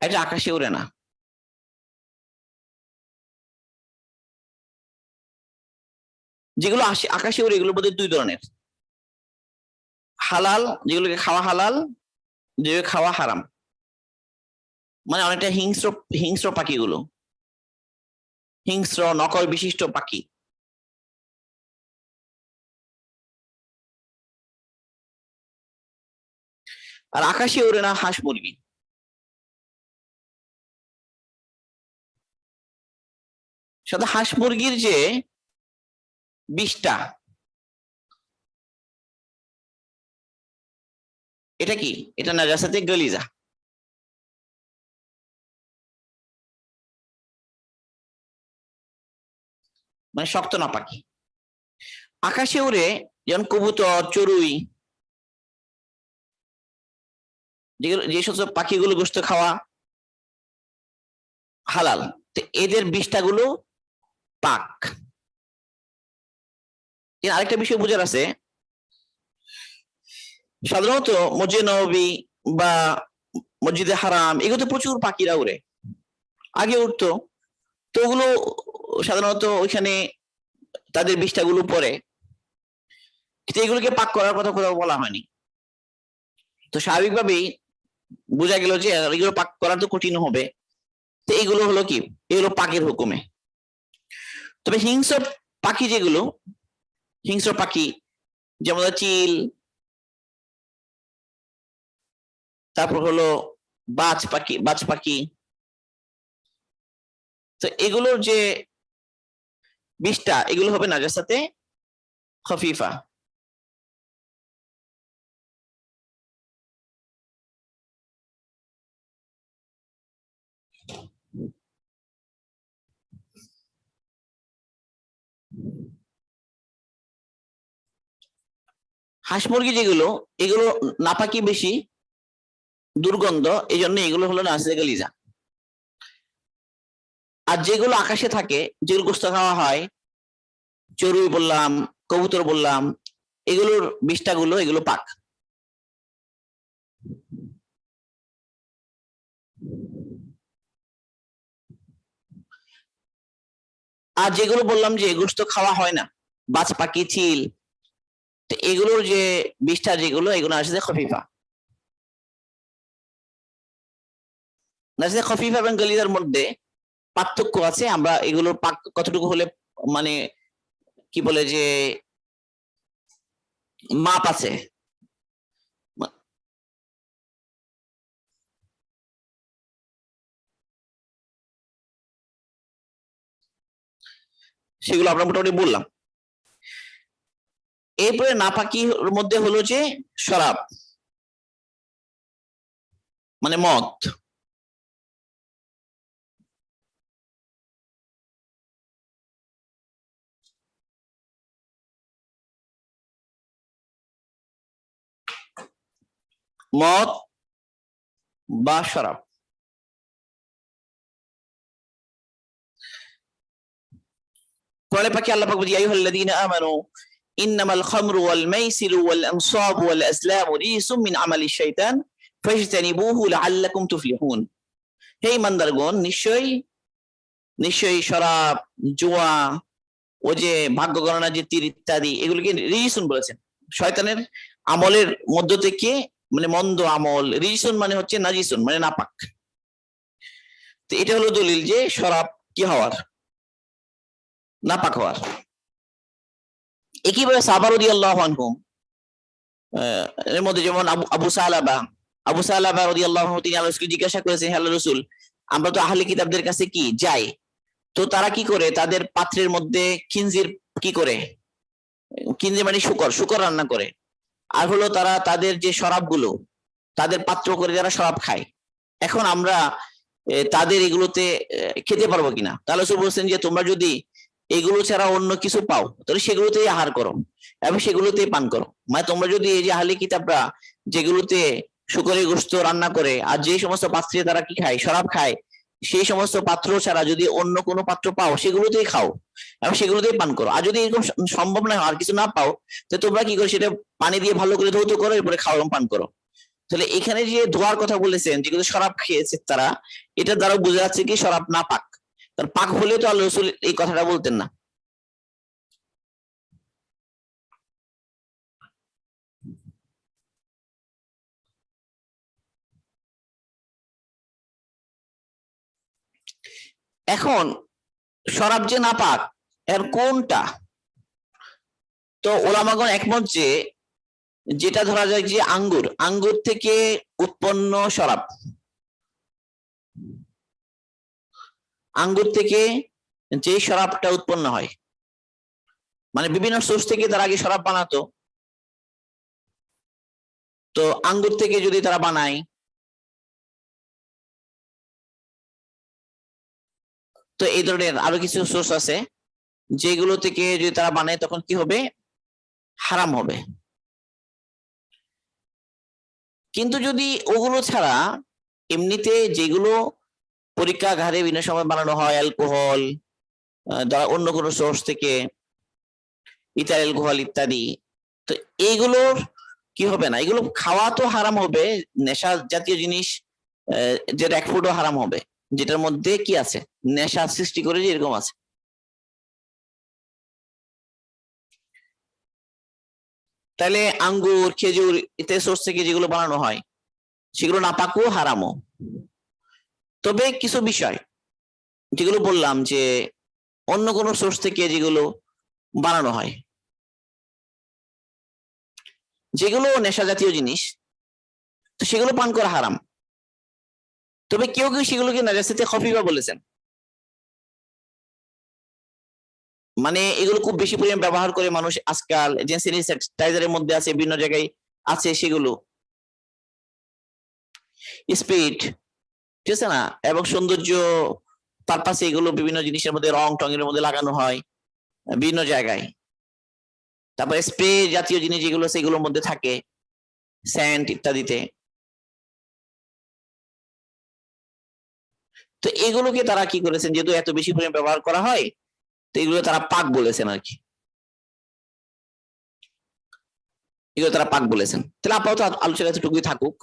এটা আকাশে উড়ে না। যেগুলো আকাশে উড়ে, এগুলোর মধ্যে দুই ধরনের, হালাল, যেগুলোকে খাওয়া হালাল, যেগুলো খাওয়া হারাম, মানে অনেকটা হিংস্র, হিংস্র পাখিগুলো, হিংস্র নকল বিশিষ্ট পাখি। আর আকাশে উড়ে না হাঁস মুরগি। সাথে হাঁস মুরগির যে বিষটা, এটা কি, এটা নাজাসাতে গলিজা, মানে শক্ত না পাখি। আকাশে উড়ে যেমন কবুতর, চড়ুই, যেগুলো, যে সমস্ত পাখিগুলো গোশত খাওয়া হালাল, তো এদের বিষ্ঠাগুলো পাক। আরেকটা বিষয় বোঝার আছে, সাধারণত মসজিদ নববী বা মসজিদে হারাম, এগুলোতে প্রচুর পাখিরা উড়ে, আগে উঠতো। তো ওগুলো সাধারণত ওইখানে তাদের বিষ্ঠাগুলো পড়ে, কিন্তু এগুলোকে পাক করার কথা কোথাও বলা হয়নি। তো স্বাভাবিকভাবেই বোঝা গেল যে এগুলো পাক করা তো কঠিন হবে। তো এইগুলো হলো কি, এগুলো পাকের হুকুমে। তবে হিংস্র পাখি যেগুলো, হিংস্র পাখি যেমন চিল, তারপর হলো বাজ পাখি, বাজ পাখি, তো এগুলোর যে বিষটা, এগুলো হবে নাজাসাতে খফিফা। হাঁস মুরগি যেগুলো, এগুলো নাপাকি বেশি, দুর্গন্ধ, এই জন্য এগুলো হলো নাসিয়া গালিজা। আর যেগুলো আকাশে থাকে, যেগুলো গোস্ত খাওয়া হয়, চড়ুই বললাম, কবুতর বললাম, এগুলোর বিষ্ঠাগুলো এগুলো পাক। আর যেগুলো বললাম যে গোস্ত খাওয়া হয় না, বাজ পাখি, চিল, এগুলোর যে বিষ্ঠা যেগুলো, এগুলো আসছে খফিফা। নাসিয়া খফিফা এবং গালিজার মধ্যে পার্থক্য আছে। আমরা এগুলোর পাক কতটুকু হলে মানে কি বলে যে মাপ আছে, সেগুলো আমরা মোটামুটি বললাম। এরপরে নাপাকির মধ্যে হলো যে শরাব, মানে মদ। মদ বা শরাব। কোরআনে পাকে আল্লাহ পাক বলেন, ইয়া আইয়ুহাল্লাযীনা আমানু ইন্নামাল খামরু ওয়াল মাইসিরু ওয়াল আনসাবু ওয়াল আজলামু রিজসুম মিন আমালিশ শাইতান ফাজতানিবুহু লাআল্লাকুম তুফলিহুন। হে ঈমানদারগণ, নিশ্চয়ই নিশ্চয়ই শরাব, জুয়া, ও যে ভাগ্য গণনা, যে তীর ইত্যাদি, এগুলোকে রিজসুন বলেছেন, শয়তানের আমলের মধ্য থেকে, মানে মন্দ আমল। রিজসুন মানে হচ্ছে নাজিসুন, মানে নাপাক। তো এটা হলো দলিল যে শরাব কি হওয়ার, নাপাক হওয়ার। একইভাবে সাহাবা রাদিয়াল্লাহু আনহুম এর মধ্যে যেমন আবু সালাবা রাদিয়াল্লাহু আনহু, তিনি আল্লাহকে জিজ্ঞাসা করেছেন, হে আল্লাহর রাসূল, আমরা তো আহলে কিতাবদের কাছে কি যাই, তো তারা কি করে তাদের পাত্রের মধ্যে খিনজির কি করে, খিনজির মানে শুকর, শুকর রান্না করে। আর হলো তারা তাদের যে শরাবগুলো, তাদের পাত্র করে যারা শরাব খায়। এখন আমরা তাদের এগুলোতে খেতে পারবো কিনা? তাহলে রাসূল বলছেন যে তোমরা যদি এগুলো ছাড়া অন্য কিছু পাও, তাহলে সেগুলোতেই আহার করো এবং সেগুলোতেই পান করো। মানে তোমরা যদি এই যে আহলে কিতাবরা যেগুলোতে শুকরের গোশত রান্না করে, আর যে সমস্ত পাত্রে তারা কি খায়, শরাব খায়, সেই সমস্ত পাত্র ছাড়া যদি অন্য কোনো পাত্র পাও, সেগুলোতেই খাও এবং সেগুলোতেই পান করো। আর যদি এরকম সম্ভব না হয়, আর কিছু না পাও, তো তোমরা কি করো, সেটা পানি দিয়ে ভালো করে ধৌত করো, এরপরে খাও এবং পান করো। তাহলে এখানে যে ধোয়ার কথা বলেছেন, যেগুলো শরাব খেয়েছে তারা, এটা দ্বারা বোঝা যাচ্ছে কি শরাব না পাক। কারণ পাক হলে তো আল্লাহ রাসূল এই কথাটা বলতেন না। এখন শরাব যে নাপাক, এর কোনটা? তো ওলামাগণ একমত যে যেটা ধরা যায় যে আঙ্গুর, আঙ্গুর থেকে উৎপন্ন শরাব, আঙ্গুর থেকে যে শরাবটা উৎপন্ন হয়, মানে বিভিন্ন সোর্স থেকে তারা আগে শরাব বানাতো, তো আঙ্গুর থেকে যদি তারা বানায়, তো এই ধরনের আরো কিছু সোর্স আছে, যেগুলো থেকে যদি তারা বানায় তখন কি হবে, হারাম হবে। কিন্তু যদি ওগুলো ছাড়া এমনিতে যেগুলো পরীক্ষাগারে বিভিন্ন সময় বানানো হয়, অ্যালকোহল, অন্য কোনো সোর্স থেকে ইথাইল অ্যালকোহল ইত্যাদি, তো এইগুলোর কি হবে না, এগুলো খাওয়া তো হারাম হবে, নেশা জাতীয় জিনিস যেটা এক ফুটও হারাম হবে, যেটার মধ্যে কি আছে, নেশা সৃষ্টি করে, যে এরকম আছে। তাহলে আঙ্গুর, খেজুর ইত্যাদি সোর্স থেকে যেগুলো বানানো হয়, সেগুলো নাপাকও হারামও। তবে কিছু বিষয় যেগুলো বললাম যে অন্য কোনো সোর্স থেকে যেগুলো বানানো হয়, যেগুলো নেশা জাতীয় জিনিস, তো সেগুলো পান করা হারাম। তবে কেউ কেউ সেগুলোকে নাজাসাতে খফিফা বলেছেন, মানে এগুলো খুব বেশি পরিমাণ ব্যবহার করে মানুষ আজকাল, যে স্যানিটাইজারের মধ্যে আছে, বিভিন্ন জায়গায় আছে সেগুলো, স্পিড, ঠিক আছে না, এবং সৌন্দর্য পারপাসে এগুলো বিভিন্ন জিনিসের মধ্যে, রং টং এর মধ্যে লাগানো হয় বিভিন্ন জায়গায়। তারপরে স্প্রে জাতীয় জিনিস যেগুলো সেগুলোর মধ্যে থাকে, স্যান্ড ইত্যাদিতে। তো এগুলোকে তারা কি করেছেন, যেহেতু এত বেশি পরিমাণ ব্যবহার করা হয়, তো এগুলো তারা পাক বলেছেন আর কি, এগুলো তারা পাক বলেছেন। তাহলে আপাতত আলোচনা এতটুকুই থাকুক।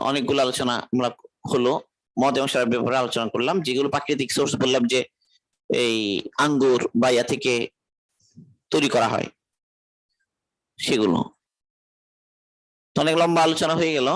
অনেকগুলো আলোচনা আমরা হলো, মদ এবং শরাবের ব্যাপারে আলোচনা করলাম। যেগুলো প্রাকৃতিক সোর্স বললাম যে এই আঙ্গুর বা ইয়া থেকে তৈরি করা হয় সেগুলো। তো অনেক লম্বা আলোচনা হয়ে গেল।